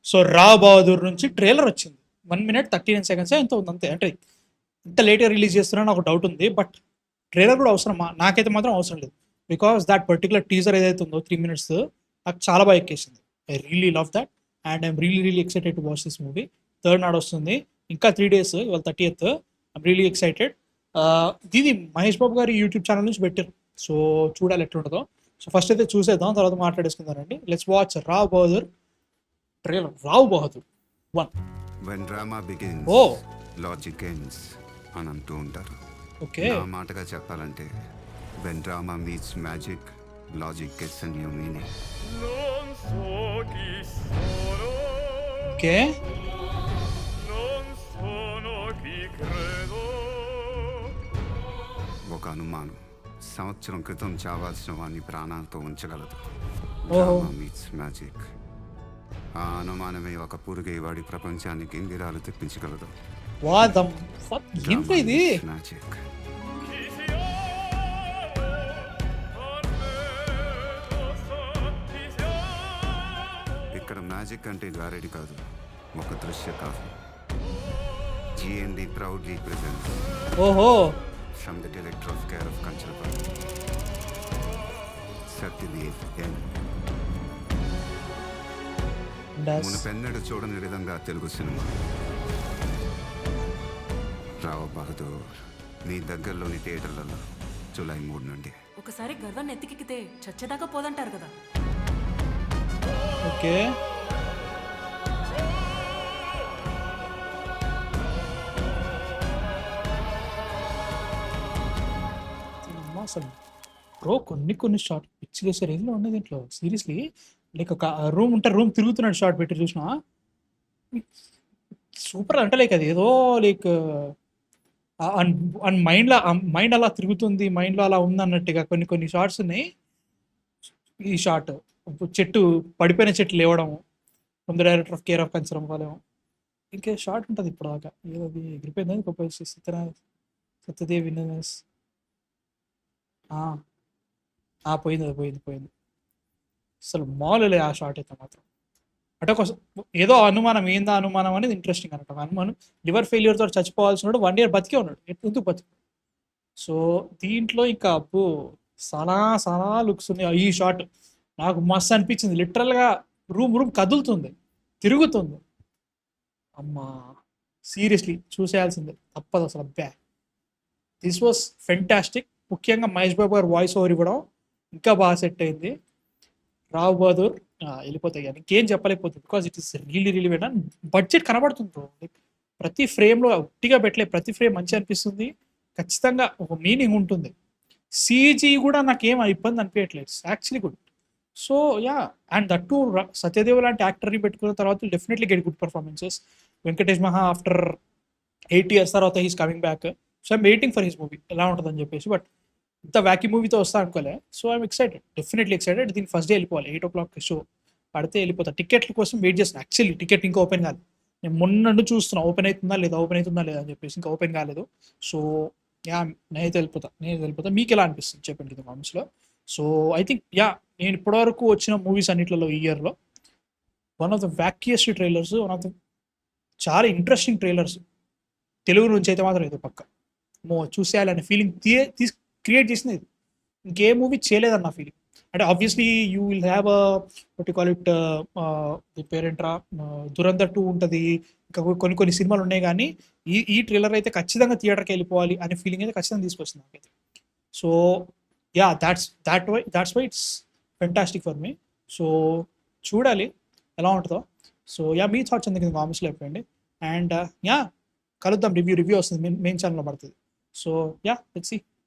So రా బహదూర్ నుంచి trailer వచ్చింది. 1 minute 39 seconds ఎంత ఉంది అంతే. అంటే ఇంత లేట్గా రిలీజ్ చేస్తున్నా నాకు డౌట్ ఉంది. బట్ ట్రైలర్ కూడా అవసరమా? నాకైతే మాత్రం అవసరం లేదు. బికాస్ దాట్ పర్టికులర్ టీజర్ ఏదైతే ఉందో 3 minutes నాకు చాలా బాగా ఎక్కేసింది. I really love that and I'm really excited to watch this movie. 3rd నాడు వస్తుంది, ఇంకా 3 days, ఇవాళ 30th. I'm really excited. దీని మహేష్ బాబు గారి యూట్యూబ్ ఛానల్ నుంచి పెట్టారు. సో చూడాలి ఎట్లుంటుందో. సో ఫస్ట్ అయితే చూసేద్దాం, తర్వాత మాట్లాడేసుకుందానండి. Let's watch Rao Bahadur trailer. Rao Bahadur 1. When drama begins, Oh. logic ends అని అంటూ ఉంటారు. ఓకే నా మాటగా చెప్పాలంటే when drama meets magic, logic gets a new meaning. Non so chi sono, okay non sono chi credo. ఒక అనుమానం సంవత్సరం క్రితం చావాల్సిన వాడిని ప్రాణాలతో ఉంచగలదు. ఓహో. Drama meets magic. ఆ అనుమానమే ఒక పురుగై వాడి ప్రపంచానికి ఇందిరాలు తెప్పించగలదు. వాదం ఏంటి ఇది? Magic. Chi siamo, almeno so chi siamo. ఇక్కడ మ్యాజిక్ అంటే గారెడి కాదు, ఒక దృశ్య కాదు. GND proudly presents ఓహో from the director of Care of Kanchanapalli, Satyadev N. మునుపెన్నడు చూడని విధంగా తెలుగు సినిమా. రావ్ బహదూర్ మీ దగ్గరలోని థియేటర్లలో జూలై 3 నుండి. ఒకసారి గర్వాన్ని ఎత్తికెక్కితే చచ్చేదాకా పోదంటారు కదా. ఓకే అసలు బ్రో కొన్ని షార్ట్ పిచ్చి రేంజ్లో ఉన్నాయి దీంట్లో. సీరియస్లీ లైక్ ఒక రూమ్ ఉంటే రూమ్ తిరుగుతున్నాడు షార్ట్ పెట్టి చూసినా సూపర్. అంటే లైక్ అది ఏదో లైక్ మైండ్ అలా తిరుగుతుంది, మైండ్లో అలా ఉంది అన్నట్టుగా కొన్ని షార్ట్స్ ఉన్నాయి. ఈ షార్ట్ చెట్టు పడిపోయిన చెట్టు లేవడం from the director of care of Kancharapalem. ఇంకే షార్ట్ ఉంటుంది ఇప్పుడు దాకా, ఏదో అది ఎగిరిపోయింది గొప్ప సత్యదేవ్ విన్నర్స్. పోయింది అసలు మామూలు ఆ షార్ట్ అయితే మాత్రం. అంటే ఒక ఏదో అనుమానం, ఏందా అనుమానం అనేది ఇంట్రెస్టింగ్ అనమాట. అనుమానం లివర్ ఫెయిల్యూర్తో చచ్చిపోవాల్సినాడు, 1 year బతికే ఉన్నాడు, ఎందుకు బతికి. సో దీంట్లో ఇంకా అప్పు చాలా లుక్స్ ఉన్నాయి. ఈ షాట్ నాకు మస్తు అనిపించింది. లిటరల్గా రూమ్ కదులుతుంది, తిరుగుతుంది. అమ్మా సీరియస్లీ చూసేయాల్సిందే, తప్పదు అసలు. అబ్బా దిస్ వాస్ ఫెంటాస్టిక్. ముఖ్యంగా మహేష్ బాబు గారు వాయిస్ ఓవర్ ఇవ్వడం ఇంకా బాగా సెట్ అయింది. రావ్ బహదూర్ వెళ్ళిపోతాయి కానీ ఇంకేం చెప్పలేకపోతుంది. Because it is really well. Budget కనబడుతుంది బ్రో. లైక్ ప్రతి ఫ్రేమ్లో ఒట్టిగా పెట్టలే, ప్రతి ఫ్రేమ్ మంచి అనిపిస్తుంది. ఖచ్చితంగా ఒక మీనింగ్ ఉంటుంది. సీజీ కూడా నాకేం ఇబ్బంది అనిపించట్లేదు, actually good. So yeah, and that to Satyadev లాంటి యాక్టర్ని పెట్టుకున్న తర్వాత definitely get good performances. Venkatesh మహా ఆఫ్టర్ 8 years తర్వాత he's coming back. So I'm waiting for his movie ఎలా ఉంటుందని చెప్పేసి. బట్ ఇంత వ్యాకీ మూవీతో వస్తా అనుకోలే. So I'm excited, definitely excited. దీనికి ఫస్ట్ డే వెళ్ళిపోవాలి, 8 o'clock షో పడితే వెళ్ళిపోతా. టికెట్ల కోసం వెయిట్ చేస్తాను. యాక్చువల్లీ టికెట్ ఇంకా ఓపెన్ కాలేదు. నేను మొన్న చూస్తున్నా ఓపెన్ అవుతుందా లేదా అని చెప్పేసి. ఇంకా ఓపెన్ కాలేదు. సో యా, నేనైతే వెళ్ళిపోతా. మీకు ఎలా అనిపిస్తుంది చెప్పండి కింద కామెంట్స్లో. సో ఐ థింక్ యా, నేను ఇప్పటివరకు వచ్చిన మూవీస్ అన్నిట్లలో ఈ ఇయర్లో one of the wackiest trailers, one of the చాలా ఇంట్రెస్టింగ్ ట్రైలర్స్ తెలుగు నుంచి అయితే మాత్రం ఇది పక్క చూసేయాలనే ఫీలింగ్ క్రియేట్ చేసింది ఇది. ఇంకే మూవీ చేయలేదన్న ఫీలింగ్. అంటే obviously you will have what you call it, the పేరెంట్రా, దురంధర్ 2 ఉంటుంది, ఇంకా కొన్ని సినిమాలు ఉన్నాయి. కానీ ఈ ట్రైలర్ అయితే ఖచ్చితంగా థియేటర్కి వెళ్ళిపోవాలి అనే ఫీలింగ్ అయితే ఖచ్చితంగా తీసుకొస్తుంది నాకైతే. So yeah, that's why it's fantastic for me. So చూడాలి ఎలా ఉంటుందో. సో యా, మీ థాట్స్ ఎందుకు కామెంట్స్లో అయిపోయింది. అండ్ యా, కలుద్దాం. రివ్యూ వస్తుంది మెయిన్ ఛానల్లో పడుతుంది. So yeah, let's see.